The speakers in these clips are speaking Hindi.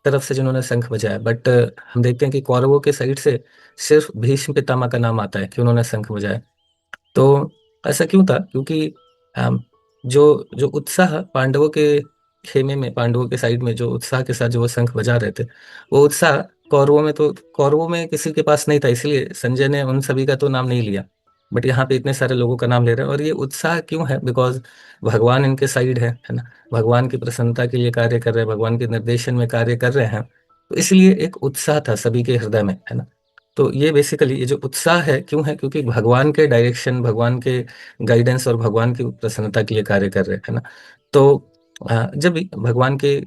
तरफ से जिन्होंने शंख बजाया, बट हम देखते हैं कि कौरवों के साइड से सिर्फ भीष्म पितामह का नाम आता है कि उन्होंने शंख बजाया। तो ऐसा क्यों था? क्योंकि जो जो उत्साह पांडवों के खेमे में, पांडवों के साइड में जो उत्साह के साथ जो वो शंख बजा रहे थे, वो उत्साह कौरवों में किसी के पास नहीं था, इसलिए संजय ने उन सभी का तो नाम नहीं लिया। बट यहाँ पे इतने सारे लोगों का नाम ले रहे हैं, और ये उत्साह क्यों है? बिकॉज भगवान इनके साइड है ना। भगवान की प्रसन्नता के लिए कार्य कर रहे हैं, भगवान के निर्देशन में कार्य कर रहे हैं, तो इसलिए एक उत्साह था सभी के हृदय में, है ना। तो ये बेसिकली ये जो उत्साह है क्यों है? क्योंकि भगवान के डायरेक्शन, भगवान के गाइडेंस और भगवान की प्रसन्नता के लिए कार्य कर रहे हैं, है ना। तो जब भी भगवान के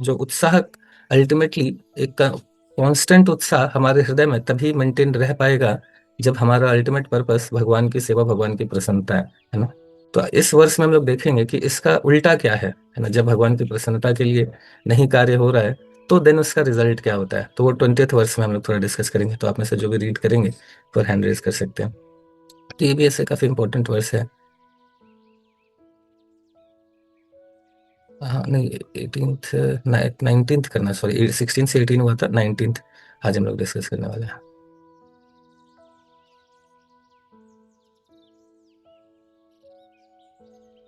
जो उत्साह अल्टीमेटली एक कांस्टेंट उत्साह हमारे हृदय में तभी मेंटेन रह पाएगा जब हमारा अल्टीमेट पर्पस भगवान की सेवा, भगवान की प्रसन्नता है ना। तो इस वर्ष में हम लोग देखेंगे कि इसका उल्टा क्या है ना। जब भगवान की प्रसन्नता के लिए नहीं कार्य हो रहा है, तो देन उसका रिजल्ट क्या होता है, तो वो 20th वर्ष में हम लोग थोड़ा डिस्कस करेंगे। तो आप में से जो भी रीड करेंगे तो हैंड रेज कर सकते हैं। तो ये भी ऐसे काफी इंपॉर्टेंट वर्ष है। हाँ नहीं, 18th, 19th करना, सॉरी 16 से 18 हुआ था, 19th आज हम लोग डिस्कस करने वाले हैं।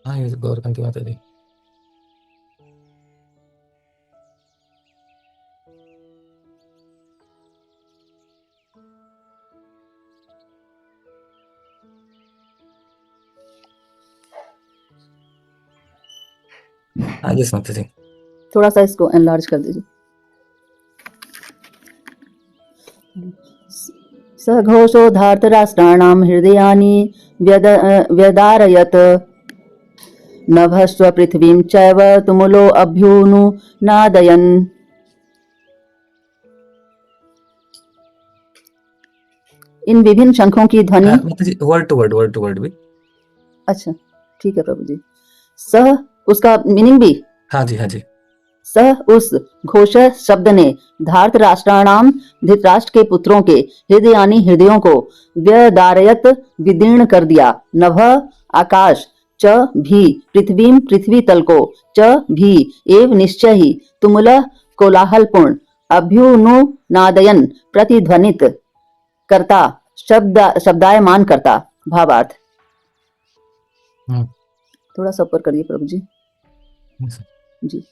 हाँ, ये गौरव की माता दी। हाँ जी माता जी। थोड़ा सा इसको एनलार्ज कर दीजिए। सघोषो धार्तराष्ट्राणां हृदयानि व्यदारयत् नभस्व पृथ्वीं चैव तुमुलो अभ्युनुनादयन्। इन विभिन्न शंखों की ध्वनि, माता जी वर्ड टू वर्ड भी। अच्छा ठीक है प्रभु जी। सह, उसका मीनिंग भी, हाँ जी, हाँ जी। सह उस घोष शब्द ने धार्तराष्ट्राणाम धृतराष्ट्र के पुत्रों के हृदयानि हृदयों को व्यदारयत विदीर्ण कर दिया। नभ आकाश, च भी पृथ्वीम पृथ्वी तल को, च भी एव निश्चय ही तुमुलः कोलाहलपूर्ण, अभ्युनुनादयन प्रतिध्वनित करता, शब्दायमान करता। भावार्थ। थोड़ा सा ऊपर करिए प्रभु जी। जी।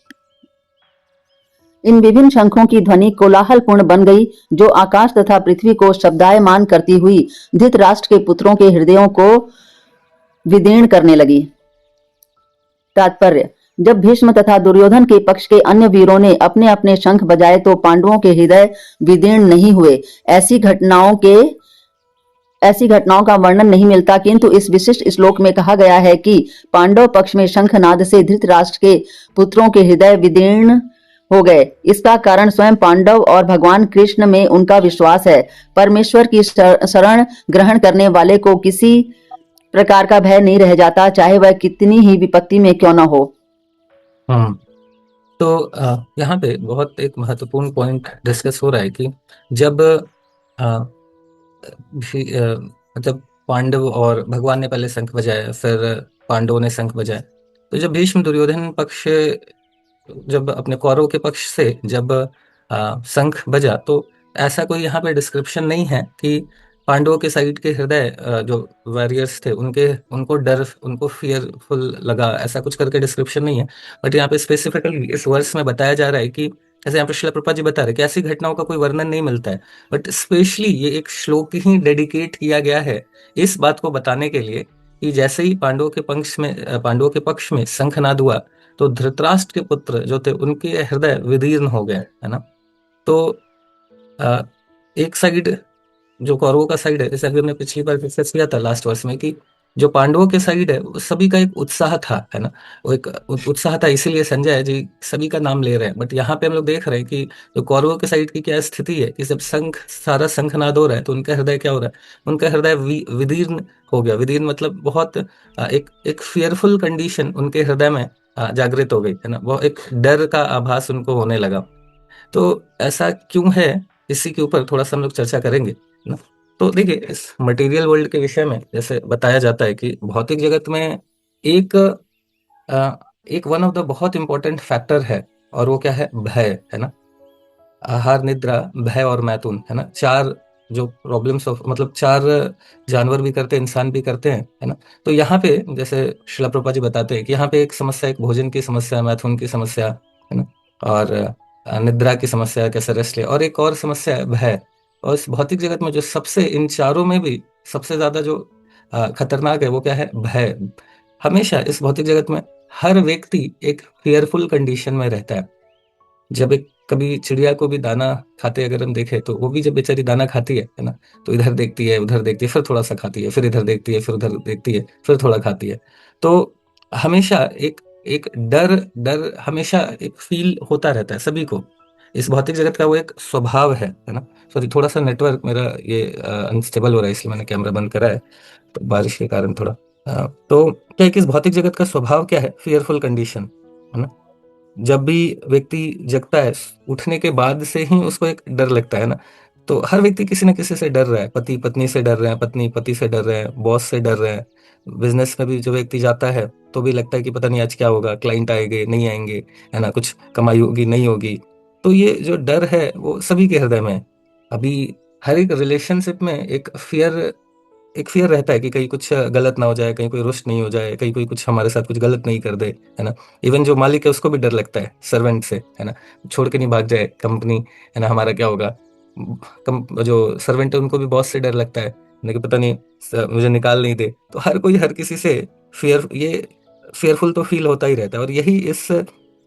इन विभिन्न शंखों की ध्वनि कोलाहलपूर्ण बन गई, जो आकाश तथा पृथ्वी को शब्दायमान करती हुई धृतराष्ट्र के पुत्रों के हृदयों को विदीर्ण करने लगी। तात्पर्य: जब भीष्म तथा दुर्योधन के पक्ष के अन्य वीरों ने अपने अपने शंख बजाए तो पांडवों के हृदय विदीर्ण नहीं हुए। ऐसी घटनाओं का वर्णन नहीं मिलता, किंतु इस विशिष्ट श्लोक में कहा गया है कि पांडव पक्ष में शंखनाद से धृतराष्ट्र के पुत्रों के हृदय विदीर्ण हो गए। इसका कारण स्वयं पांडव और भगवान कृष्ण में उनका विश्वास है। परमेश्वर की शरण ग्रहण करने वाले को किसी प्रकार का भय नहीं रह जाता, चाहे वह कितनी ही विपत्ति में क्यों न हो। तो यहाँ पे बहुत एक महत्वपूर्ण पॉइंट डिस्कस हो रहा है कि जब मतलब पांडव और भगवान ने पहले शंख बजाया, फिर पांडवों ने शंख बजाया, तो जब भीष्म दुर्योधन पक्ष, जब अपने कौरव के पक्ष से जब शंख बजा, तो ऐसा कोई यहाँ पे डिस्क्रिप्शन नहीं है कि पांडवों के साइड के हृदय जो वॉरियर्स थे उनके, उनको डर, उनको फियरफुल लगा, ऐसा कुछ करके डिस्क्रिप्शन नहीं है। बट यहाँ पे स्पेसिफिकली इस वर्ष में बताया जा रहा है कि जैसे यहाँ पे शिला प्रभुपाद जी बता रहे हैं कि ऐसी घटनाओं का कोई वर्णन नहीं मिलता है, बट स्पेशली ये एक श्लोक ही डेडिकेट किया गया है इस बात को बताने के लिए कि जैसे ही पांडवों के पक्ष में शंखनाद हुआ, तो धृतराष्ट्र के पुत्र जो थे उनके हृदय विदीर्ण हो गए, है ना। तो एक साइड जो कौरवों का साइड है, जैसे अभी हमने पिछली बार डिस्कस किया था लास्ट वर्ष में, कि जो पांडवों के साइड है वो सभी का एक उत्साह था, है ना। वो एक उत्साह था, इसीलिए संजय जी सभी का नाम ले रहे हैं। बट यहाँ पे हम लोग देख रहे हैं कि जो कौरवों के साइड की क्या स्थिति है कि जब सारा शंखनाद हो रहा है तो उनका हृदय क्या हो रहा है? उनका हृदय विदीर्ण हो गया। विदीर्ण मतलब बहुत एक एक फियरफुल कंडीशन उनके हृदय में जागृत हो गई, है ना। वो एक डर का आभास उनको होने लगा। तो ऐसा क्यों है, इसी के ऊपर थोड़ा सा हम लोग चर्चा करेंगे ना। तो देखिए, इस मटेरियल वर्ल्ड के विषय में जैसे बताया जाता है कि भौतिक जगत में एक एक वन ऑफ द बहुत इंपॉर्टेंट फैक्टर है, और वो क्या है? भय, है ना। आहार, निद्रा, भय और मैथुन, है ना, चार जो प्रॉब्लम्स ऑफ, मतलब चार जानवर भी करते हैं, इंसान भी करते हैं, है ना। तो यहाँ पे जैसे शिला प्रभुपाद जी बताते हैं कि यहाँ पे एक समस्या, एक भोजन की समस्या, मैथुन की समस्या, है ना, और निद्रा की समस्या, कैसे रेस्ट ले, और एक और समस्या है भय। और इस भौतिक जगत में जो सबसे, इन चारों में भी सबसे ज्यादा जो खतरनाक है वो क्या है? भय। हमेशा इस भौतिक जगत में हर व्यक्ति एक फियरफुल कंडीशन में रहता है। जब एक कभी चिड़िया को भी दाना खाते अगर हम देखें, तो वो भी जब बेचारी दाना खाती है ना, तो इधर देखती है, उधर देखती है, फिर थोड़ा सा खाती है, फिर इधर देखती है, फिर उधर देखती है, फिर थोड़ा खाती है। तो हमेशा एक एक डर, डर हमेशा एक फील होता रहता है सभी को। इस भौतिक जगत का वो एक स्वभाव है ना। सॉरी, थोड़ा सा नेटवर्क मेरा ये अनस्टेबल हो रहा है, इसलिए मैंने कैमरा बंद करा है, तो बारिश के कारण थोड़ा। तो क्या है कि इस भौतिक जगत का स्वभाव क्या है? फियरफुल कंडीशन, है ना। जब भी व्यक्ति जगता है, उठने के बाद से ही उसको एक डर लगता है ना। तो हर व्यक्ति किसी न किसी से डर रहा है, पति पत्नी से डर रहे हैं, पत्नी पति से डर रहे हैं, बॉस से डर रहे हैं। बिजनेस में भी जो व्यक्ति जाता है तो भी लगता है कि पता नहीं आज क्या होगा, क्लाइंट आएंगे नहीं आएंगे, है ना, कुछ कमाई होगी नहीं होगी। तो ये जो डर है वो सभी के हृदय में है। अभी हर एक रिलेशनशिप में एक फियर रहता है कि कहीं कुछ गलत ना हो जाए, कहीं कोई रुष्ट नहीं हो जाए, कहीं कोई कुछ हमारे साथ कुछ गलत नहीं कर दे, है ना। इवन जो मालिक है उसको भी डर लगता है सर्वेंट से, है ना, छोड़ के नहीं भाग जाए कंपनी, है ना, हमारा क्या होगा। जो सर्वेंट है उनको भी बॉस से डर लगता है ना, कि पता नहीं मुझे निकाल नहीं दे। तो हर कोई हर किसी से फियरफुल तो फील होता ही रहता है, और यही इस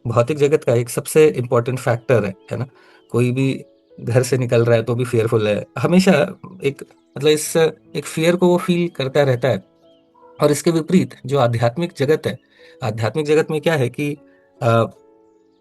भौतिक जगत का एक सबसे इम्पोर्टेंट फैक्टर है ना। कोई भी घर से निकल रहा है तो भी फेयरफुल है हमेशा। एक मतलब इस एक फियर को वो फील करता रहता है। और इसके विपरीत जो आध्यात्मिक जगत है, आध्यात्मिक जगत में क्या है कि आ,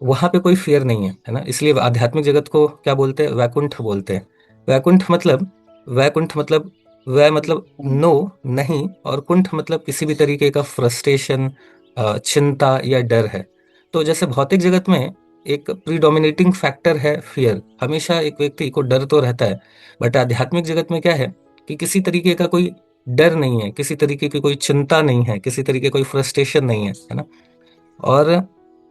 वहां पे कोई फियर नहीं है ना। इसलिए आध्यात्मिक जगत को क्या बोलते हैं? वैकुंठ बोलते हैं। वैकुंठ मतलब, वैकुंठ मतलब, वै मतलब नो, नहीं, और कुंठ मतलब किसी भी तरीके का फ्रस्ट्रेशन, चिंता या डर है। तो जैसे भौतिक जगत में एक प्रीडोमिनेटिंग फैक्टर है फियर, हमेशा एक व्यक्ति को डर तो रहता है। बट आध्यात्मिक जगत में क्या है कि किसी तरीके का कोई डर नहीं है, किसी तरीके की कोई चिंता नहीं है, किसी तरीके कोई फ्रस्ट्रेशन नहीं है ना। और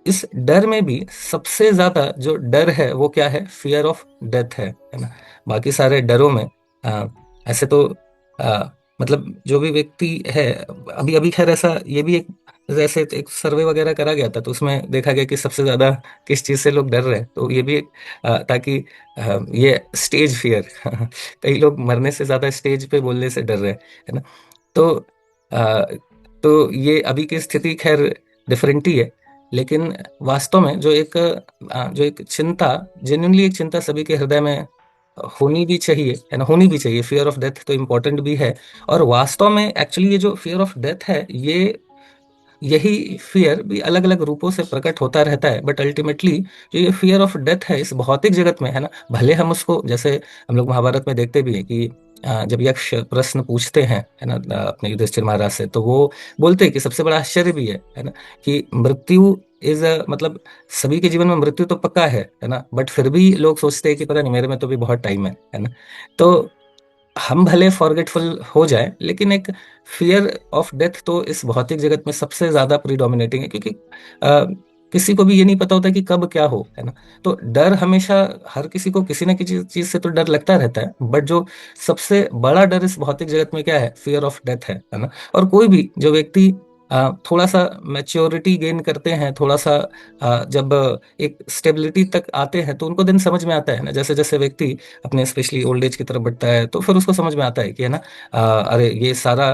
इस डर में भी सबसे ज्यादा जो डर है वो क्या है? फियर ऑफ डेथ है ना। बाकी सारे डरों में ऐसे तो मतलब जो भी व्यक्ति है, अभी अभी खैर ऐसा ये भी एक, जैसे एक सर्वे वगैरह करा गया था तो उसमें देखा गया कि सबसे ज्यादा किस चीज से लोग डर रहे हैं। तो ये भी एक ताकि ये स्टेज फियर कई लोग मरने से ज्यादा स्टेज पे बोलने से डर रहे हैं, है ना। तो आ, तो ये अभी की स्थिति खैर डिफरेंट ही है। लेकिन वास्तव में जो एक चिंता, जेन्युइनली एक चिंता सभी के हृदय में होनी भी चाहिए, है ना, होनी भी चाहिए। फियर ऑफ डेथ तो इम्पोर्टेंट भी है। और वास्तव में एक्चुअली ये जो फियर ऑफ डेथ है, ये यही फियर भी अलग अलग रूपों से प्रकट होता रहता है। बट अल्टीमेटली जो ये फियर ऑफ डेथ है इस भौतिक जगत में, है ना, भले हम उसको, जैसे हम लोग महाभारत में देखते भी हैं कि जब यक्ष प्रश्न पूछते हैं, है ना, अपने युधिष्ठिर महाराज से, तो वो बोलते हैं कि सबसे बड़ा आश्चर्य भी है ना, कि मृत्यु इज, मतलब सभी के जीवन में मृत्यु तो पक्का है ना, बट फिर भी लोग सोचते हैं कि पता नहीं मेरे में तो भी बहुत टाइम है ना। तो हम भले फॉरगेटफुल हो जाए, लेकिन एक फियर ऑफ डेथ तो इस भौतिक जगत में सबसे ज्यादा प्रीडोमिनेटिंग है, क्योंकि किसी को भी ये नहीं पता होता कि कब क्या हो, है ना। तो डर हमेशा हर किसी को किसी न किसी चीज से तो डर लगता रहता है। बट जो सबसे बड़ा डर इस भौतिक जगत में क्या है? फियर ऑफ डेथ है ना। और कोई भी जो व्यक्ति थोड़ा सा मैच्योरिटी गेन करते हैं, थोड़ा सा जब एक स्टेबिलिटी तक आते हैं, तो उनको दिन समझ में आता है ना, जैसे जैसे व्यक्ति अपने स्पेशली ओल्ड एज की तरफ बढ़ता है, तो फिर उसको समझ में आता है कि, है ना, अरे ये सारा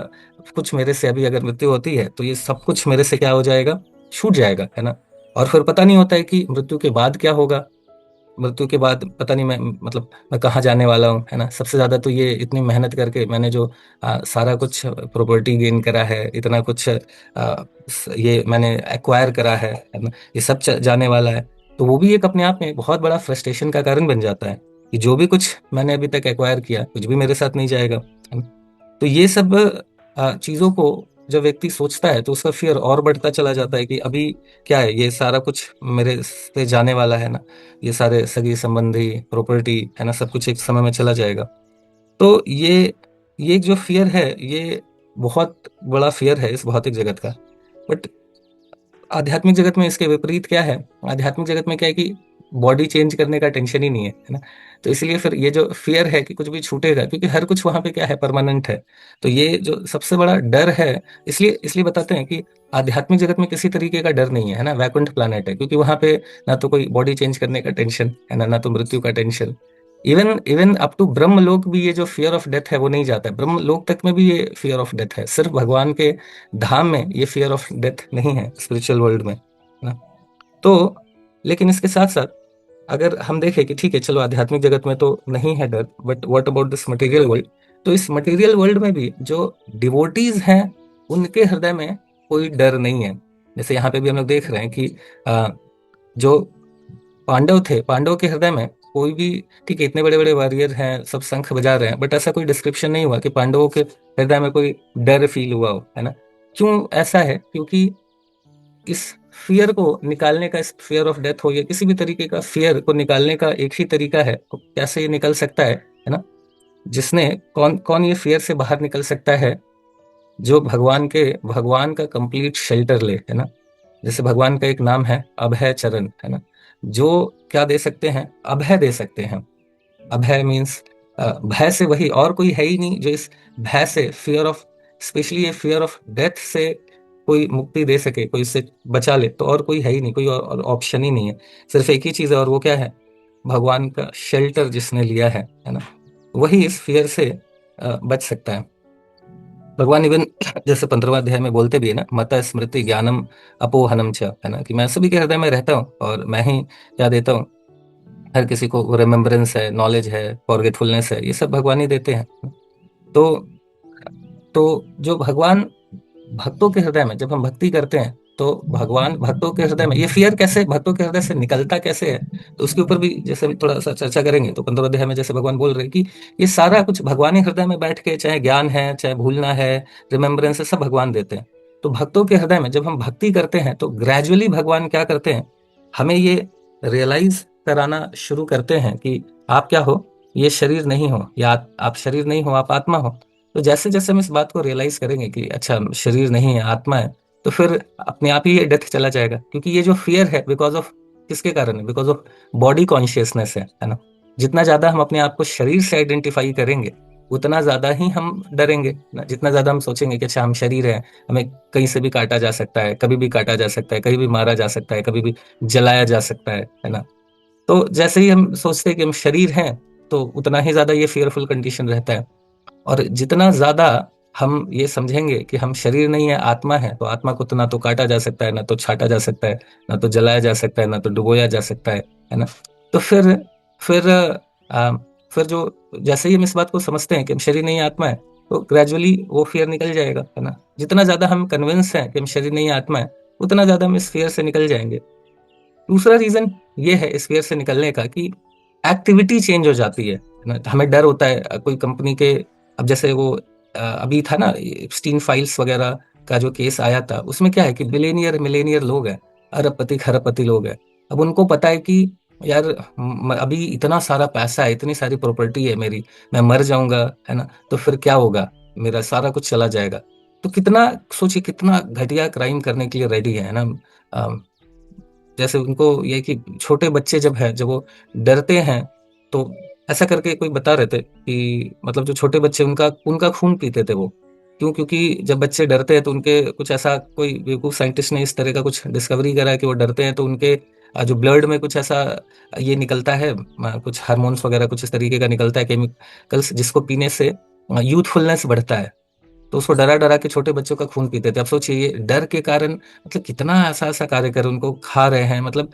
कुछ मेरे से, अभी अगर मृत्यु होती है तो ये सब कुछ मेरे से क्या हो जाएगा? छूट जाएगा, है ना। और फिर पता नहीं होता है कि मृत्यु के बाद क्या होगा। मृत्यु के बाद पता नहीं मैं, मतलब मैं कहाँ जाने वाला हूँ, है ना। सबसे ज्यादा तो ये इतनी मेहनत करके मैंने जो सारा कुछ प्रॉपर्टी गेन करा है, इतना कुछ ये मैंने एक्वायर करा है ना, ये सब जाने वाला है। तो वो भी एक अपने आप में बहुत बड़ा फ्रस्ट्रेशन का कारण बन जाता है कि जो भी कुछ मैंने अभी तक एक्वायर किया, कुछ भी मेरे साथ नहीं जाएगा, है ना। तो ये सब चीजों को जब व्यक्ति सोचता है तो उसका फियर और बढ़ता चला जाता है कि अभी क्या है, ये सारा कुछ मेरे से जाने वाला है ना। ये सारे सगी संबंधी, प्रॉपर्टी, है ना, सब कुछ एक समय में चला जाएगा। तो ये जो फियर है, ये बहुत बड़ा फियर है इस भौतिक जगत का। बट आध्यात्मिक जगत में इसके विपरीत क्या है? आध्यात्मिक जगत में क्या है कि बॉडी चेंज करने का टेंशन ही नहीं है ना। तो इसलिए फिर ये जो फियर है कि कुछ भी छूटेगा, क्योंकि हर कुछ वहां पे क्या है, परमानेंट है। तो ये जो सबसे बड़ा डर है, इसलिए इसलिए बताते हैं कि आध्यात्मिक जगत में किसी तरीके का डर नहीं है ना, वैकुंठ प्लानट है, क्योंकि वहां पे ना तो कोई बॉडी चेंज करने का टेंशन है ना तो मृत्यु का tension. Even even up to Brahma Lok भी ये जो फियर ऑफ डेथ है वो नहीं जाता है, ब्रह्म लोक तक में भी ये फियर ऑफ डेथ है, सिर्फ भगवान के धाम में ये फियर ऑफ डेथ नहीं है, स्पिरिचुअल वर्ल्ड में ना। तो लेकिन इसके साथ साथ अगर हम देखें कि ठीक है चलो आध्यात्मिक जगत में तो नहीं है डर, but what about this material world. तो इस मटेरियल वर्ल्ड में भी जो डिवोटीज हैं उनके हृदय में कोई डर नहीं है। जैसे यहाँ पे भी हम लोग देख रहे हैं कि जो पांडव थे, पांडव के हृदय में कोई भी, ठीक है इतने बड़े बड़े वॉरियर हैं, सब शंख बजा रहे हैं, बट ऐसा कोई डिस्क्रिप्शन नहीं हुआ कि पांडवों के हृदय में कोई डर फील हुआ हो, है ना। क्यों ऐसा है? क्योंकि इस फियर को निकालने का, इस फियर ऑफ डेथ हो या किसी भी तरीके का फियर को निकालने का एक ही तरीका है। तो कैसे ये निकल सकता है ना? जिसने कौन कौन ये फियर से बाहर निकल सकता है? जो भगवान का कंप्लीट शेल्टर ले, है ना। जैसे भगवान का एक नाम है अभय चरण, है ना। जो क्या दे सकते हैं? अभय दे सकते हैं। अभय मीन्स भय से, वही और कोई है ही नहीं जो इस भय से, फियर ऑफ, स्पेशली ये फियर ऑफ डेथ से कोई मुक्ति दे सके, कोई इससे बचा ले, तो और कोई है ही नहीं, कोई और ऑप्शन ही नहीं है। सिर्फ एक ही चीज है, और वो क्या है? भगवान का शेल्टर जिसने लिया है ना, वही इस फियर से बच सकता है। भगवान इवन जैसे 15वां अध्याय में बोलते भी है ना, मत स्मृति ज्ञानम अपोहनम च, है ना, कि मैं सभी के हृदय में रहता हूँ और मैं ही क्या देता हूँ, हर किसी को रिमेम्बरेंस है, नॉलेज है, फॉरगेटफुलनेस है, ये सब भगवान ही देते हैं। तो जो भगवान भक्तों के हृदय में, जब हम भक्ति करते हैं तो भगवान भक्तों के हृदय में ये फियर कैसे भक्तों के हृदय से निकलता कैसे है, तो उसके ऊपर भी जैसे हम थोड़ा सा चर्चा करेंगे। तो 15 अध्याय में जैसे भगवान बोल रहे हैं कि ये सारा कुछ भगवान ही हृदय में बैठ के, चाहे ज्ञान है, चाहे भूलना है, रिमेम्बरेंस है, सब भगवान देते हैं। तो भक्तों के हृदय में जब हम भक्ति करते हैं तो ग्रेजुअली भगवान क्या करते हैं, हमें ये रियलाइज कराना शुरू करते हैं कि आप क्या हो, ये शरीर नहीं हो, या आप शरीर नहीं हो, आप आत्मा हो। तो जैसे जैसे हम इस बात को रियलाइज करेंगे कि अच्छा शरीर नहीं है, आत्मा है, तो फिर अपने आप ही ये डेथ चला जाएगा। क्योंकि ये जो फियर है बिकॉज ऑफ, किसके कारण है? बिकॉज ऑफ बॉडी कॉन्शियसनेस है ना। जितना ज्यादा हम अपने आप को शरीर से आइडेंटिफाई करेंगे उतना ज्यादा ही हम डरेंगे ना। जितना ज्यादा हम सोचेंगे कि अच्छा हम शरीर है, हमें कहीं से भी काटा जा सकता है, कभी भी काटा जा सकता है, कहीं भी मारा जा सकता है, कभी भी जलाया जा सकता है ना। तो जैसे ही हम सोचते हैं कि हम शरीर हैं, तो उतना ही ज्यादा ये फियरफुल कंडीशन रहता है। और जितना ज्यादा हम ये समझेंगे कि हम शरीर नहीं है, आत्मा है, तो आत्मा को तो ना तो काटा जा सकता है, ना तो छाटा जा सकता है, ना तो जलाया जा सकता है, ना तो डुबोया जा सकता है ना। तो फिर आ, फिर जो, जैसे ही हम इस बात को समझते हैं कि हम शरीर नहीं है, आत्मा है, तो ग्रेजुअली वो फियर निकल जाएगा, है ना। जितना ज्यादा हम कन्विंस हैं कि हम शरीर नहीं है, आत्मा है, उतना ज्यादा हम इस फियर से निकल जाएंगे। दूसरा रीजन ये है इस फियर से निकलने का कि एक्टिविटी चेंज हो जाती है ना। हमें डर होता है कोई कंपनी के, अब जैसे वो अभी था ना एप्स्टीन फाइल्स वगैरह का जो केस आया था, उसमें क्या है कि बिलियनियर मिलेनियर लोग हैं, अरबपति खरबपति लोग हैं। अब उनको पता है कि यार अभी इतना सारा पैसा है, इतनी सारी प्रॉपर्टी है मेरी, मैं मर जाऊंगा, है ना, तो फिर क्या होगा, मेरा सारा कुछ चला जाएगा। तो कितना, सोचिए कितना घटिया क्राइम करने के लिए रेडी है ना। जैसे उनको ये कि छोटे बच्चे जब वो डरते हैं, तो ऐसा करके कोई बता रहे थे कि मतलब जो छोटे बच्चे उनका उनका खून पीते थे वो। क्यों? क्योंकि जब बच्चे डरते हैं तो उनके कुछ ऐसा, कोई बेवकूफ साइंटिस्ट ने इस तरह का कुछ डिस्कवरी करा है कि वो डरते हैं तो उनके जो ब्लड में कुछ ऐसा ये निकलता है, कुछ हार्मोन्स वगैरह कुछ इस तरीके का निकलता है, केमिकल्स, जिसको पीने से यूथफुलनेस बढ़ता है। तो उसको डरा डरा के छोटे बच्चों का खून पीते थे। अब सोचिए ये डर के कारण मतलब कितना ऐसा ऐसा कार्य कर उनको खा रहे हैं, मतलब।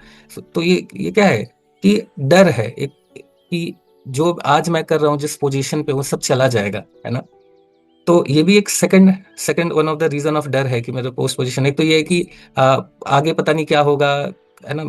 तो ये क्या है कि डर है एक, कि जो आज मैं कर रहा हूँ जिस पोजीशन पे, वो सब चला जाएगा, है ना। तो ये भी एक second second one of the reason of डर है कि मेरे पोस्ट पोजीशन। एक तो ये है कि आगे पता नहीं क्या होगा, है ना।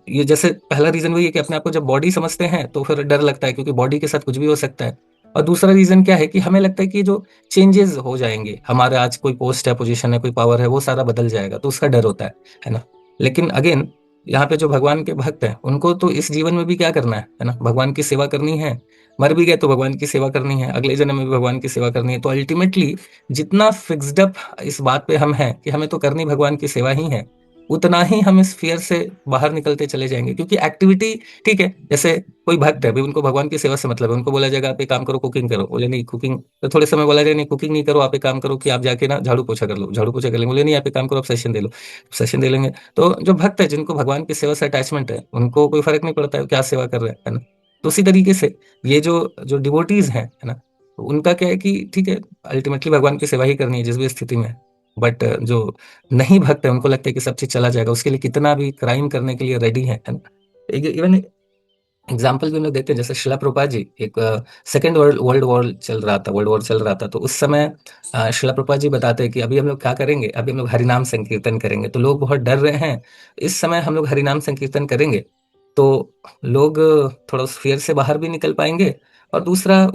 ये जैसे पहला रीजन वही है कि अपने आप को जब बॉडी समझते हैं तो फिर डर लगता है, क्योंकि बॉडी के साथ कुछ भी हो सकता है। और दूसरा रीजन क्या है कि हमें लगता है कि जो चेंजेस हो जाएंगे, हमारे आज कोई पोस्ट है, पोजीशन है, कोई पावर है, वो सारा बदल जाएगा, तो उसका डर होता है ना। लेकिन अगेन यहाँ पे जो भगवान के भक्त हैं उनको तो इस जीवन में भी क्या करना है ना, भगवान की सेवा करनी है। मर भी गए तो भगवान की सेवा करनी है, अगले जन्म में भी भगवान की सेवा करनी है। तो अल्टीमेटली जितना फिक्स्ड अप इस बात पे हम हैं कि हमें तो करनी भगवान की सेवा ही है, उतना ही हम इस फियर से बाहर निकलते चले जाएंगे। क्योंकि एक्टिविटी, ठीक है, जैसे कोई भक्त है, अभी उनको भगवान की सेवा से मतलब है, उनको बोला जाएगा आप एक काम करो, कुकिंग करो, बोले नहीं कुकिंग, तो थोड़े समय बोला जाए नहीं कुकिंग नहीं करो, आप एक काम करो कि आप जाके ना झाड़ू पोछा कर लो, झाड़ू पोछा कर लेंगे, बोले नहीं आप एक काम करो, आप सेशन दे लो, सेशन दे लेंगे। तो जो भक्त है, जिनको भगवान की सेवा से अटैचमेंट है, उनको कोई फर्क नहीं पड़ता है क्या सेवा कर रहे हैं, है ना। तो उसी तरीके से ये जो जो डिवोटीज हैं, है ना, तो उनका क्या है कि ठीक है, अल्टीमेटली भगवान की सेवा ही करनी है जिस भी स्थिति में। बट जो नहीं भक्त है, उनको लगता है कि सब चीज चला जाएगा, उसके लिए कितना भी क्राइम करने के लिए रेडी है ना। इवन एग्जाम्पल भी हम लोग देखते हैं, जैसे शिला प्रभुपाद जी, एक सेकेंड वर्ल्ड वर्ल्ड वॉर चल रहा था, वर्ल्ड वॉर चल रहा था, तो उस समय शिला प्रभुपाद जी बताते हैं कि अभी हम लोग क्या करेंगे, अभी हम लोग हरिनाम संकीर्तन करेंगे, तो लोग बहुत डर रहे हैं। इस समय हम लोग हरिनाम संकीर्तन करेंगे तो लोग थोड़ा उस फियर से बाहर भी निकल पाएंगे। और दूसरा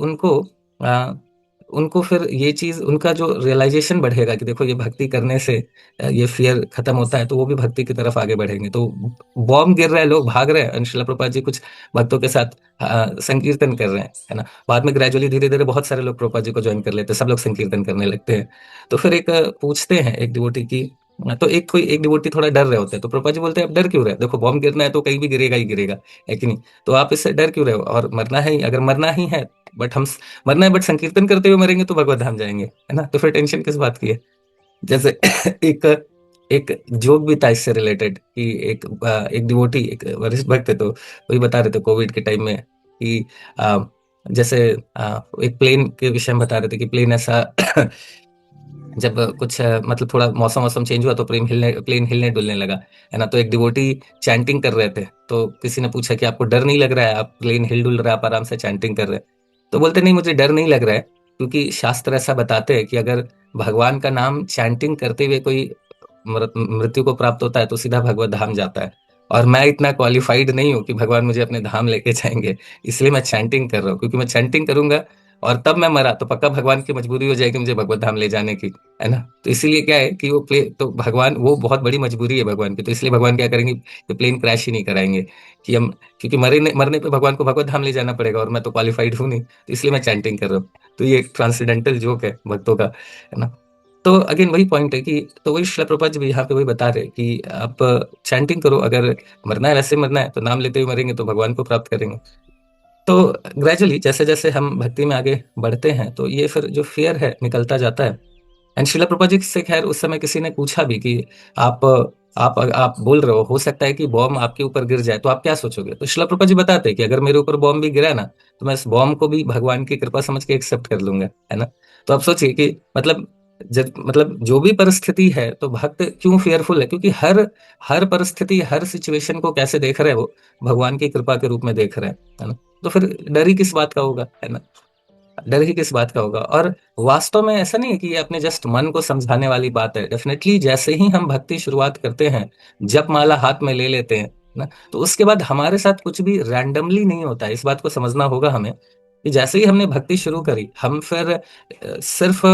उनको फिर ये चीज, उनका जो रियलाइजेशन बढ़ेगा कि देखो ये भक्ति करने से ये फियर खत्म होता है, तो वो भी भक्ति की तरफ आगे बढ़ेंगे। तो बॉम्ब गिर रहा है, लोग भाग रहे हैं, और शिला प्रभुपाद जी कुछ भक्तों के साथ संकीर्तन कर रहे हैं, है ना। बाद में ग्रेजुअली धीरे धीरे बहुत सारे लोग प्रभुपाद जी को ज्वाइन कर लेते हैं, सब लोग संकीर्तन करने लगते हैं। तो फिर एक पूछते हैं एक डिवोटी की, तो एक डिवोटी थोड़ा डर रहे होते हैं, तो प्रभुपाद जी बोलते हैं आप डर क्यों रहे, देखो बॉम्ब गिरना है तो कहीं भी गिरेगा ही गिरेगा, है कि नहीं। तो आप इससे डर क्यों रहे हो, और मरना है ही, अगर मरना ही है, बट हम मरना है बट संकीर्तन करते हुए मरेंगे तो भगवत धाम जाएंगे, है ना। तो फिर टेंशन किस बात की है। जैसे एक एक जोक भी था इससे रिलेटेड कि एक डिवोटी, एक वरिष्ठ भक्त थे, तो वही बता रहे थे कोविड के टाइम में कि अ, जैसे एक प्लेन के विषय में बता रहे थे कि प्लेन ऐसा जब कुछ मतलब थोड़ा मौसम मौसम चेंज हुआ तो प्लेन हिलने डुलने लगा, है ना। तो एक डिवोटी चैंटिंग कर रहे थे, तो किसी ने पूछा कि आपको डर नहीं लग रहा है, आप प्लेन हिल डुल रहा है, आप आराम से चैंटिंग कर रहे हैं। तो बोलते नहीं, मुझे डर नहीं लग रहा है, क्योंकि शास्त्र ऐसा बताते हैं कि अगर भगवान का नाम चैंटिंग करते हुए कोई मृत्यु को प्राप्त होता है तो सीधा भगवत धाम जाता है। और मैं इतना क्वालिफाइड नहीं हूँ कि भगवान मुझे अपने धाम लेके जाएंगे, इसलिए मैं चैंटिंग कर रहा हूँ, क्योंकि मैं चैंटिंग करूंगा और तब मैं मरा तो पक्का भगवान की मजबूरी हो जाएगी मुझे भगवत धाम ले जाने की, है ना। तो इसीलिए क्या है कि वो प्लेन, तो भगवान वो बहुत बड़ी मजबूरी है भगवान की, तो इसलिए भगवान क्या करेंगे कि प्लेन क्रैश ही नहीं कराएंगे कि हम, क्योंकि मरने पे भगवान को भगवत धाम ले जाना पड़ेगा और मैं तो क्वालिफाइड हूँ नहीं, तो इसलिए मैं चैंटिंग कर रहा हूँ। तो ये एक ट्रांसेंडेंटल जोक है भक्तों का, है ना। तो अगेन वही पॉइंट है कि, तो वही शिला प्रभुपाद जी भी यहाँ पे वही बता रहे कि आप चैंटिंग करो, अगर मरना है वैसे मरना है तो नाम लेते हुए मरेंगे तो भगवान को प्राप्त करेंगे। तो ग्रेजुअली जैसे जैसे हम भक्ति में आगे बढ़ते हैं तो ये फिर जो फियर है निकलता जाता है। एंड शिला प्रभुपाद जी से खैर उस समय किसी ने पूछा भी कि आप आप बोल रहे हो सकता है कि बॉम्ब आपके ऊपर गिर जाए तो आप क्या सोचोगे। तो शिला प्रभुपाद जी बताते हैं कि अगर मेरे ऊपर बॉम्ब भी गिरा ना, तो मैं इस बॉम्ब को भी भगवान की कृपा समझ के एक्सेप्ट कर लूंगा, है ना। तो आप सोचिए कि मतलब जब मतलब जो भी परिस्थिति है, तो भक्त क्यों फेयरफुल है, क्योंकि हर हर परिस्थिति, हर सिचुएशन को कैसे देख रहे हैं वो भगवान की कृपा के रूप में देख रहे हैं, है ना। तो फिर डर ही किस बात का होगा, है ना। डर ही किस बात का होगा। और वास्तव में ऐसा नहीं है कि ये अपने जस्ट मन को समझाने वाली बात है। डेफिनेटली जैसे ही हम भक्ति शुरुआत करते हैं, जप माला हाथ में ले लेते हैं ना, तो उसके बाद हमारे साथ कुछ भी रैंडमली नहीं होता है। इस बात को समझना होगा हमें कि जैसे ही हमने भक्ति शुरू करी, हम फिर सिर्फ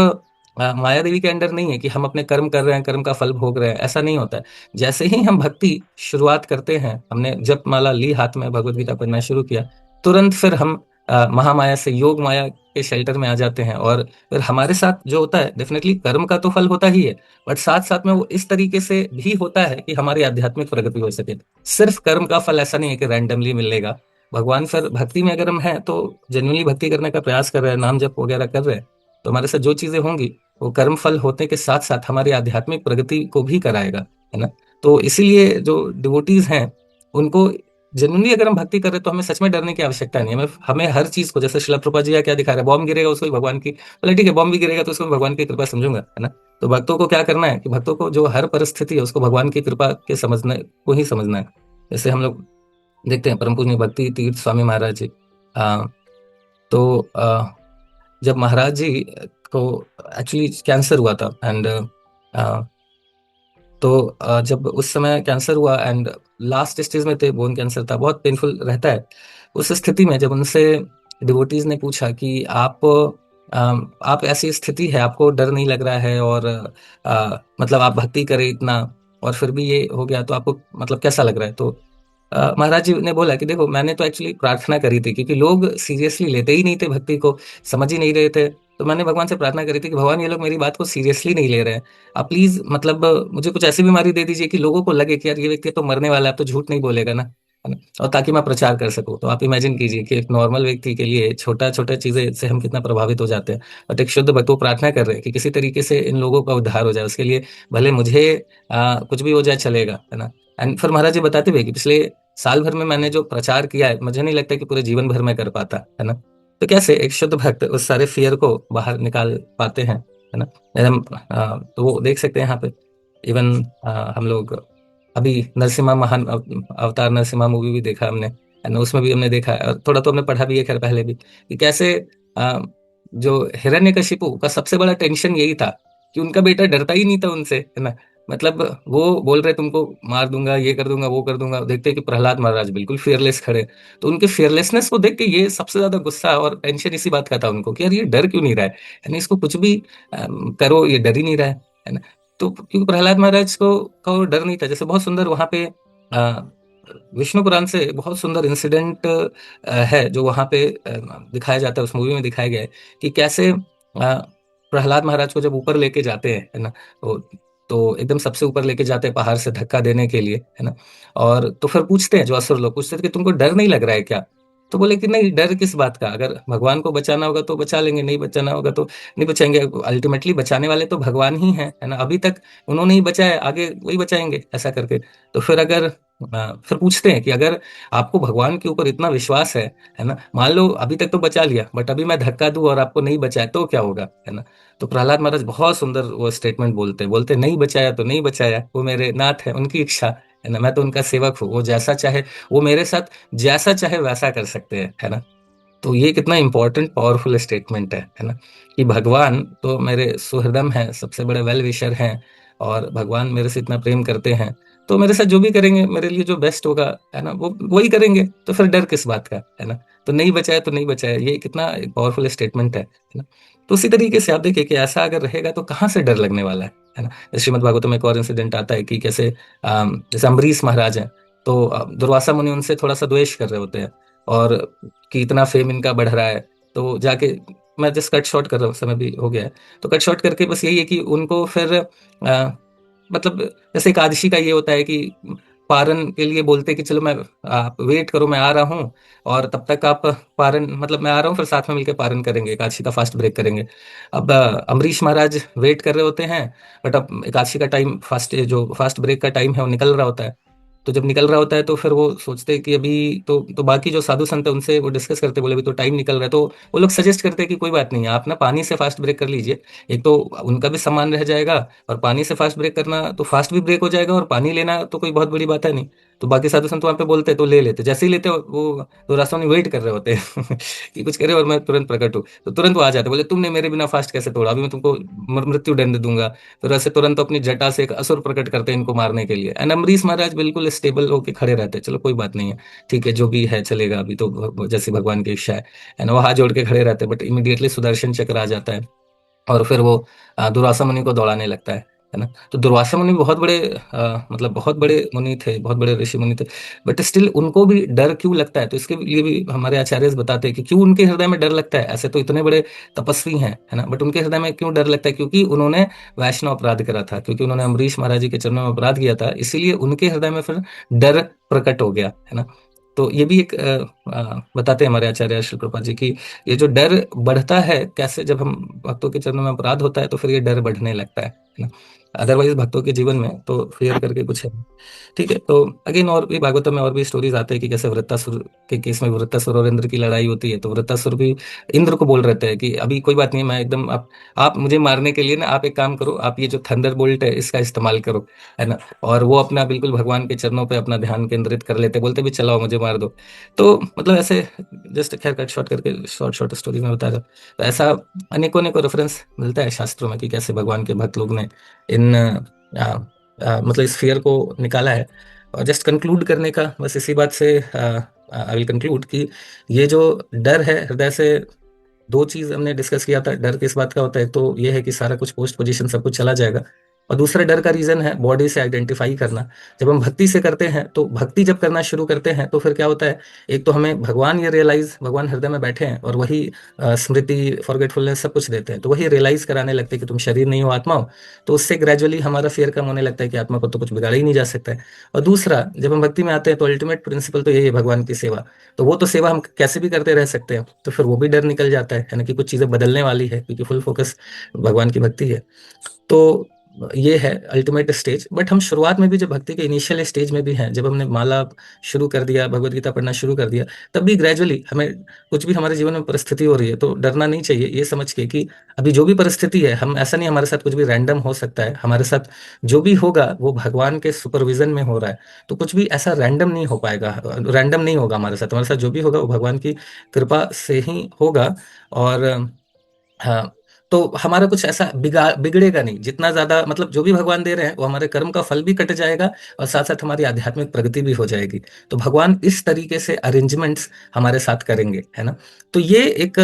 माया देवी के अंडर नहीं है कि हम अपने कर्म कर रहे हैं, कर्म का फल भोग रहे हैं, ऐसा नहीं होता है। जैसे ही हम भक्ति शुरुआत करते हैं, हमने जप माला ली हाथ में, भगवत गीता पढ़ना शुरू किया, तुरंत फिर हम महामाया से योग माया के शेल्टर में आ जाते हैं। और फिर हमारे साथ जो होता है, डेफिनेटली कर्म का तो फल होता ही है, बट साथ साथ में वो इस तरीके से भी होता है कि हमारी आध्यात्मिक प्रगति हो सके। सिर्फ कर्म का फल ऐसा नहीं है कि रैंडमली मिलेगा। भगवान फिर भक्ति में अगर हम हैं तो जेन्युइनली भक्ति करने का प्रयास कर रहे हैं, नाम जप वगैरह कर रहे हैं, तो हमारे साथ जो चीजें होंगी वो कर्म फल होने के साथ साथ हमारी आध्यात्मिक प्रगति को भी कराएगा, है ना। तो इसीलिए जो डिवोटीज हैं, उनको जनरली अगर हम भक्ति कर रहे हैं तो हमें सच में डरने की आवश्यकता नहीं है। हमें हमें हर चीज को, जैसे शिला प्रभुपाद जी क्या दिखा रहे हैं, बॉम्ब गिरेगा उसको भी भगवान की, बोले ठीक है बॉम्ब भी गिरेगा तो उसको भी भगवान की कृपा समझूंगा, है ना। तो भक्तों को क्या करना है कि भक्तों को जो हर परिस्थिति है उसको भगवान की कृपा के समझने को ही समझना है। जैसे हम लोग देखते हैं परम पूज्य भक्ति तीर्थ स्वामी महाराज जी, आ, तो जब महाराज जी को एक्चुअली कैंसर हुआ था, एंड तो जब उस समय कैंसर हुआ एंड लास्ट स्टेज में थे, बोन कैंसर था, बहुत पेनफुल रहता है। उस स्थिति में जब उनसे डिवोटीज ने पूछा कि आप ऐसी स्थिति है, आपको डर नहीं लग रहा है, और मतलब आप भक्ति करें इतना और फिर भी ये हो गया, तो आपको मतलब कैसा लग रहा है। तो महाराज जी ने बोला कि देखो मैंने तो एक्चुअली प्रार्थना करी थी, क्योंकि लोग सीरियसली लेते ही नहीं थे भक्ति को, समझ ही नहीं रहे थे। तो मैंने भगवान से प्रार्थना करी थी कि भगवान, ये लोग मेरी बात को सीरियसली नहीं ले रहे हैं, आप प्लीज मतलब मुझे कुछ ऐसी बीमारी दे दीजिए कि लोगों को लगे कि यार ये व्यक्ति तो मरने वाला है, अब तो झूठ नहीं बोलेगा ना, है ना, और ताकि मैं प्रचार कर सकूं। तो आप इमेजिन कीजिए कि एक नॉर्मल व्यक्ति के लिए छोटा छोटा चीजें से हम कितना प्रभावित हो जाते हैं। बट एक शुद्ध भक्त वो प्रार्थना कर रहे हैं कि किसी तरीके से इन लोगों का उद्धार हो जाए, उसके लिए भले मुझे कुछ भी हो जाए चलेगा, है ना। एंड फिर महाराज जी बताते हुए कि पिछले साल भर में मैंने जो प्रचार किया है, मुझे नहीं लगता कि पूरे जीवन भर में कर पाता, है ना। तो कैसे एक शुद्ध भक्त उस सारे फियर को बाहर निकाल पाते हैं, है ना। एकदम तो वो देख सकते हैं यहाँ पे। इवन हम लोग अभी नरसिम्हा महान अवतार नरसिम्हा मूवी भी देखा हमने, है ना, उसमें भी हमने देखा है, और थोड़ा तो हमने पढ़ा भी है खैर पहले भी, कि कैसे अ, जो हिरण्यकशिपु का सबसे बड़ा टेंशन यही था कि उनका बेटा डरता ही नहीं था उनसे, है ना। मतलब वो बोल रहे तुमको मार दूंगा, ये कर दूंगा, वो कर दूंगा, देखते हैं कि प्रहलाद महाराज बिल्कुल फियरलेस खड़े। तो उनके फियरलेसनेस को देख के ये सबसे ज्यादा गुस्सा और टेंशन इसी बात का था उनको कि यार ये डर क्यों नहीं रहा है ना, इसको कुछ भी करो ये डर ही नहीं रहा है ना। तो क्योंकि प्रहलाद महाराज को डर नहीं था। जैसे बहुत सुंदर वहां पे अ, विष्णु पुराण से बहुत सुंदर इंसिडेंट है जो वहां पे दिखाया जाता है, उस मूवी में दिखाया गया है कि कैसे प्रहलाद महाराज को जब ऊपर लेके जाते हैं, है ना, तो एकदम सबसे ऊपर लेके जाते हैं पहाड़ से धक्का देने के लिए, है ना। और तो फिर पूछते हैं जो असुर लोग, पूछते हैं कि तुमको डर नहीं लग रहा है क्या। तो बोले कि नहीं, डर किस बात का, अगर भगवान को बचाना होगा तो बचा लेंगे, नहीं बचाना होगा तो नहीं बचाएंगे, अल्टीमेटली बचाने वाले तो भगवान ही हैं, है ना। अभी तक उन्होंने ही बचाया, आगे वही बचाएंगे, ऐसा करके। तो फिर अगर फिर पूछते हैं कि अगर आपको भगवान के ऊपर इतना विश्वास है ना, मान लो अभी तक तो बचा लिया, बट अभी मैं धक्का दूं और आपको नहीं बचाया तो क्या होगा, है ना। तो प्रहलाद महाराज बहुत सुंदर वो स्टेटमेंट बोलते हैं, बोलते नहीं बचाया तो नहीं बचाया, वो मेरे नाथ है, उनकी इच्छा, है ना, मैं तो उनका सेवक हूँ, वो जैसा चाहे, वो मेरे साथ जैसा चाहे वैसा कर सकते हैं, है ना। तो ये कितना इंपॉर्टेंट पावरफुल स्टेटमेंट है ना, कि भगवान तो मेरे सुहृदम हैं, सबसे बड़े वेल विशर हैं, और भगवान मेरे से इतना प्रेम करते हैं, तो मेरे साथ जो भी करेंगे मेरे लिए जो बेस्ट होगा, है ना, वो वही करेंगे, तो फिर डर किस बात का, है ना। तो नहीं बचाया तो नहीं बचाया, ये कितना पावरफुल स्टेटमेंट है ना। तो उसी तरीके से आप देखिए कि ऐसा अगर रहेगा तो कहाँ से डर लगने वाला है ना। जैसे श्रीमद् भागवतम में एक और इंसिडेंट आता है कि कैसे जैसे अम्बरीश महाराज हैं, तो दुर्वासा मुनि उनसे थोड़ा सा द्वेष कर रहे होते हैं, और कि इतना फेम इनका बढ़ रहा है, तो जाके, मैं जस्ट कट शॉर्ट कर रहा हूँ, समय भी हो गया है, तो कट शॉर्ट करके बस यही है कि उनको फिर मतलब जैसे एकादशी का ये होता है कि पारण के लिए बोलते हैं कि चलो मैं, आप वेट करो मैं आ रहा हूँ, और तब तक आप पारण, मतलब मैं आ रहा हूँ, फिर साथ में मिलकर पारण करेंगे, एकादशी का फास्ट ब्रेक करेंगे। अब अम्बरीश महाराज वेट कर रहे होते हैं, बट अब एकादशी का टाइम, फास्ट जो फास्ट ब्रेक का टाइम है वो निकल रहा होता है। तो जब निकल रहा होता है तो फिर वो सोचते हैं कि अभी तो बाकी जो साधु संत है उनसे वो डिस्कस करते, बोले अभी तो टाइम निकल रहा है, तो वो लोग सजेस्ट करते हैं कि कोई बात नहीं है, आप ना पानी से फास्ट ब्रेक कर लीजिए, एक तो उनका भी सम्मान रह जाएगा, और पानी से फास्ट ब्रेक करना तो फास्ट भी ब्रेक हो जाएगा, और पानी लेना तो कोई बहुत बड़ी बात है नहीं। तो बाकी साधु संत वहां पे बोलते हैं तो ले लेते, जैसे ही लेते वो तो रास्तों में वेट कर रहे होते हैं कि कुछ करे और मैं तुरंत प्रकट हूँ, तो तुरंत वो आ जाते, बोले तुमने मेरे बिना फास्ट कैसे तोड़ा, अभी मैं तुमको मृत्यु दंड दूंगा। फिर ऐसे तुरंत अपनी जटा से एक असुर प्रकट करते हैं इनको मारने के लिए, एंड अम्बरीश महाराज बिल्कुल स्टेबल होके खड़े रहते हैं, चलो कोई बात नहीं है, ठीक है जो भी है चलेगा, अभी तो जैसे भगवान की इच्छा है ना, वो हाथ जोड़ के खड़े रहते हैं, बट इमीडिएटली सुदर्शन चक्र आ जाता है, और फिर वो दुर्वासा मुनि को दौड़ाने लगता है ना। तो दुर्वासा मुनि बहुत बड़े मतलब बहुत बड़े मुनि थे, बहुत बड़े ऋषि मुनि थे, बट स्टिल उनको भी डर क्यों लगता है, तो इसके लिए भी हमारे आचार्य बताते हैं कि क्यों उनके हृदय में डर लगता है। ऐसे तो इतने बड़े तपस्वी हैं, है ना, बट उनके हृदय में क्यों डर लगता है, क्योंकि उन्होंने वैष्णव अपराध करा था, क्योंकि उन्होंने अम्बरीश महाराज जी के चरणों में अपराध किया था, इसीलिए उनके हृदय में फिर डर प्रकट हो गया, है ना। तो ये भी एक बताते हैं हमारे आचार्य श्री प्रभुपाद जी की, ये जो डर बढ़ता है कैसे, जब हम भक्तों के चरणों में अपराध होता है तो फिर ये डर बढ़ने लगता है ना। अदरवाइज भक्तों के जीवन में तो फेयर करके कुछ है नहीं। ठीक है, तो अगेन और भी भागवतम में और भी स्टोरीज आते हैं कि कैसे वृत्तासुर के केस में वृत्तासुर और इंद्र की लड़ाई होती है, तो वृत्तासुर भी इंद्र को बोल रहते हैं कि अभी कोई बात नहीं, मैं एकदम, आप मुझे मारने के लिए ना, आप एक काम करो, आप ये जो थंडर बोल्ट है इसका इस्तेमाल करो, है ना। और वो अपना बिल्कुल भगवान के चरणों पे अपना ध्यान केंद्रित कर लेते, बोलते भी चलाओ मुझे मार दो। तो मतलब ऐसे जस्ट खैर कट शॉर्ट करके शॉर्ट शॉर्ट स्टोरी में बताया, तो ऐसा अनेकों अनेकों रेफरेंस मिलता है शास्त्रों में कि कैसे भगवान के भक्त लोग ने इन मतलब इस फियर को निकाला है। और जस्ट कंक्लूड करने का बस इसी बात से आई विल कंक्लूड कि ये जो डर है हृदय से, दो चीज हमने डिस्कस किया था, डर किस बात का होता है, तो ये है कि सारा कुछ पोस्ट पोजीशन सब कुछ चला जाएगा, और दूसरा डर का रीजन है बॉडी से आइडेंटिफाई करना। जब हम भक्ति से करते हैं तो भक्ति जब करना शुरू करते हैं तो फिर क्या होता है, एक तो हमें भगवान ये रियलाइज, भगवान हृदय में बैठे हैं और वही स्मृति, फॉरगेटफुलनेस सब कुछ देते हैं, तो वही रियलाइज कराने लगते हैं कि तुम शरीर नहीं हो, आत्मा हो। तो उससे ग्रेजुअली हमारा फियर कम होने लगता है कि आत्मा को तो कुछ बिगाड़ा ही नहीं जा सकता है। और दूसरा, जब हम भक्ति में आते हैं तो अल्टीमेट प्रिंसिपल तो यही है, भगवान की सेवा। तो वो तो सेवा हम कैसे भी करते रह सकते हैं, तो फिर वो भी डर निकल जाता है ना, कि कुछ चीजें बदलने वाली है, क्योंकि फुल फोकस भगवान की भक्ति है। तो ये है अल्टीमेट स्टेज। बट हम शुरुआत में भी, जब भक्ति के इनिशियल स्टेज में भी हैं, जब हमने माला शुरू कर दिया, भगवत गीता पढ़ना शुरू कर दिया, तब भी ग्रेजुअली हमें कुछ भी हमारे जीवन में परिस्थिति हो रही है तो डरना नहीं चाहिए, ये समझ के कि अभी जो भी परिस्थिति है, हम ऐसा नहीं, हमारे साथ कुछ भी रैंडम हो सकता है, हमारे साथ जो भी होगा वो भगवान के सुपरविजन में हो रहा है। तो कुछ भी ऐसा रैंडम नहीं हो पाएगा, रैंडम नहीं होगा हमारे साथ जो भी होगा वो भगवान की कृपा से ही होगा। और हाँ, तो हमारा कुछ ऐसा बिगड़ेगा नहीं, जितना ज्यादा मतलब जो भी भगवान दे रहे हैं वो हमारे कर्म का फल भी कट जाएगा और साथ साथ हमारी आध्यात्मिक प्रगति भी हो जाएगी। तो भगवान इस तरीके से अरेंजमेंट्स हमारे साथ करेंगे, है ना। तो ये एक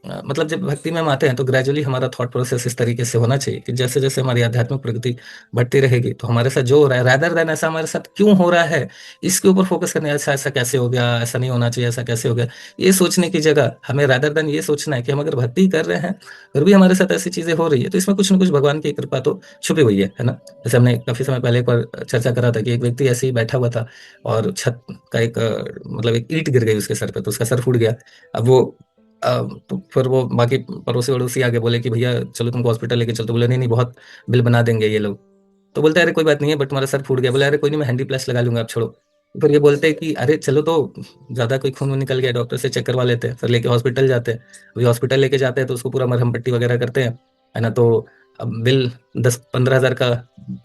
मतलब जब भक्ति में हम आते हैं तो ग्रेजुअली हमारा थॉट प्रोसेस इस तरीके से होना चाहिए कि जैसे जैसे हमारी आध्यात्मिक प्रगति बढ़ती रहेगी तो हमारे साथ जो हो रहा है, रैदर देन ऐसा हमारे साथ क्यों हो रहा है, इसके ऊपर फोकस करने, ऐसा ऐसा कैसे हो गया, ऐसा नहीं होना चाहिए, ऐसा कैसे हो गया, ये सोचने की जगह हमें रादर देन ये सोचना है कि हम अगर भक्ति कर रहे हैं फिर भी हमारे साथ ऐसी चीजें हो रही है तो इसमें कुछ ना कुछ भगवान की कृपा तो छुपी हुई है ना। जैसे हमने काफी समय पहले एक बार चर्चा करा था कि एक व्यक्ति ऐसे ही बैठा हुआ था और छत का एक मतलब एक ईंट गिर गई उसके सर पे, तो उसका सर फूट गया। अब वो तो फिर वो बाकी पड़ोसी वड़ोसी आगे बोले कि भैया चलो तुमको हॉस्पिटल लेके चलो, तो बोले नहीं नहीं बहुत बिल बना देंगे ये लोग। तो बोलते हैं अरे कोई बात नहीं है, बट तुम्हारा सर फूट गया, बोले अरे कोई नहीं मैं हैंडी प्लस लगा लूंगा, आप छोड़ो। फिर ये बोलते हैं कि अरे चलो तो ज्यादा कोई खून वून निकल गया, डॉक्टर से चेक करवा लेते हैं, फिर लेके हॉस्पिटल जाते हैं। अभी हॉस्पिटल लेके जाते हैं तो उसको पूरा मरहम पट्टी वगैरह करते हैं, है ना। तो अब बिल 10-15 हज़ार का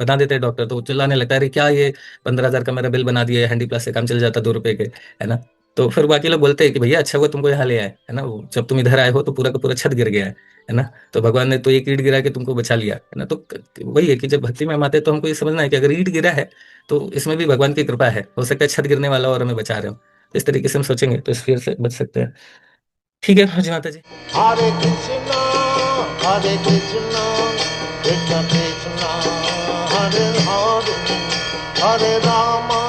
बना देते हैं डॉक्टर, तो वो चिल्लाने लगता है अरे क्या ये 15 हज़ार का मेरा बिल बना दिया, हैंडी प्लस से काम चल जाता 2 रुपए के, है ना। तो फिर बाकी लोग बोलते हैं कि भैया अच्छा हुआ तुमको यहाँ ले आए, है ना, वो जब तुम इधर आए हो तो पूरा का पूरा छत गिर गया है ना। तो भगवान ने तो एक ईंट गिरा के तुमको बचा लिया, है ना। तो वही है कि जब भक्ति में हम आते हैं तो हमको ये समझना है कि अगर ईंट गिरा है तो इसमें भी भगवान की कृपा है, हो सकता है छत गिरने वाला और हमें बचा रहे हो। इस तरीके से हम सोचेंगे तो इस फिर से बच सकते हैं। ठीक है जी माता जी। हरे कृष्णा कृष्ण कृष्ण हरे हरे हरे राम